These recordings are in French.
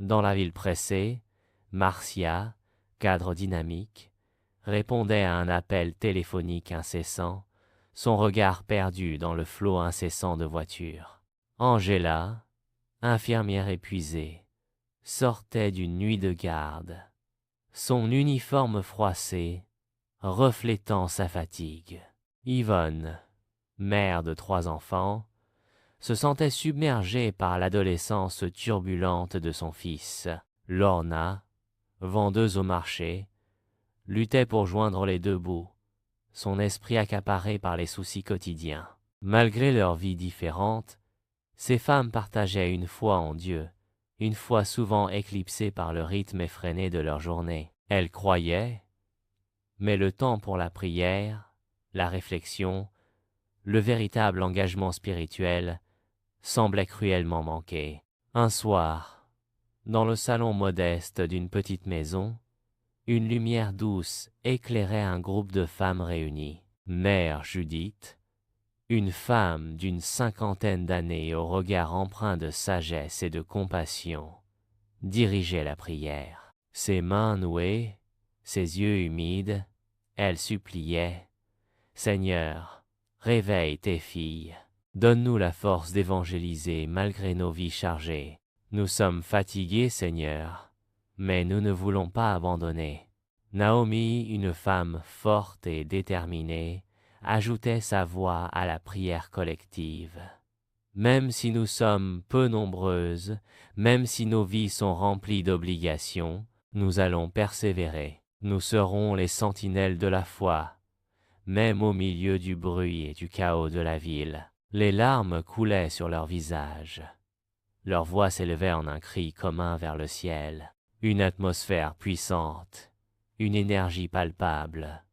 Dans la ville pressée, Marcia, cadre dynamique, répondait à un appel téléphonique incessant, son regard perdu dans le flot incessant de voitures. Angela, infirmière épuisée, sortait d'une nuit de garde, son uniforme froissé, reflétant sa fatigue. Yvonne, mère de 3 enfants, se sentait submergée par l'adolescence turbulente de son fils. Lorna, vendeuse au marché, luttait pour joindre les deux bouts, son esprit accaparé par les soucis quotidiens. Malgré leurs vies différentes, ces femmes partageaient une foi en Dieu, une foi souvent éclipsée par le rythme effréné de leur journée. Elles croyaient, mais le temps pour la prière, la réflexion, le véritable engagement spirituel semblait cruellement manquer. Un soir, dans le salon modeste d'une petite maison, une lumière douce éclairait un groupe de femmes réunies. Mère Judith, une femme d'une 50aine d'années au regard empreint de sagesse et de compassion, dirigeait la prière. Ses mains nouées, ses yeux humides, elle suppliait « Seigneur, réveille tes filles, donne-nous la force d'évangéliser malgré nos vies chargées. Nous sommes fatigués, Seigneur, mais nous ne voulons pas abandonner. » Naomi, une femme forte et déterminée, ajoutait sa voix à la prière collective. Même si nous sommes peu nombreuses, même si nos vies sont remplies d'obligations, nous allons persévérer. Nous serons les sentinelles de la foi, même au milieu du bruit et du chaos de la ville. Les larmes coulaient sur leurs visages. Leur voix s'élevait en un cri commun vers le ciel. Une atmosphère puissante, une énergie palpable,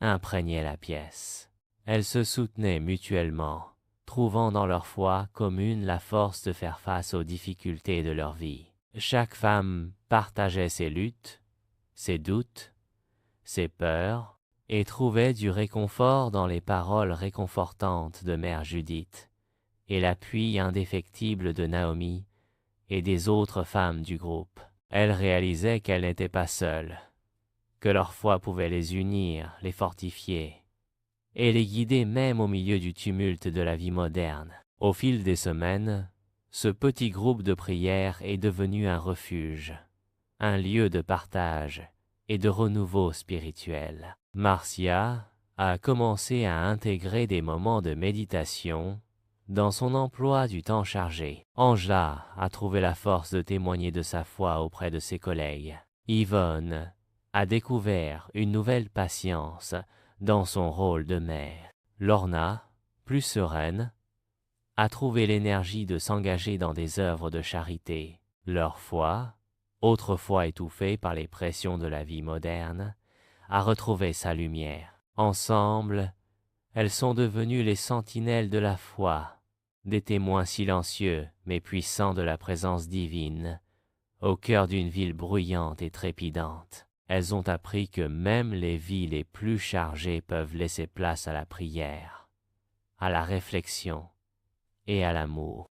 imprégnait la pièce. Elles se soutenaient mutuellement, trouvant dans leur foi commune la force de faire face aux difficultés de leur vie. Chaque femme partageait ses luttes, ses doutes, ses peurs, et trouvait du réconfort dans les paroles réconfortantes de Mère Judith et l'appui indéfectible de Naomi et des autres femmes du groupe. Elle réalisait qu'elle n'était pas seule, que leur foi pouvait les unir, les fortifier, et les guider même au milieu du tumulte de la vie moderne. Au fil des semaines, ce petit groupe de prière est devenu un refuge, un lieu de partage et de renouveau spirituel. Marcia a commencé à intégrer des moments de méditation dans son emploi du temps chargé. Angela a trouvé la force de témoigner de sa foi auprès de ses collègues. Yvonne a découvert une nouvelle patience dans son rôle de mère. Lorna, plus sereine, a trouvé l'énergie de s'engager dans des œuvres de charité. Leur foi, autrefois étouffée par les pressions de la vie moderne, a retrouvé sa lumière. Ensemble, elles sont devenues les sentinelles de la foi, des témoins silencieux mais puissants de la présence divine, au cœur d'une ville bruyante et trépidante. Elles ont appris que même les vies les plus chargées peuvent laisser place à la prière, à la réflexion et à l'amour.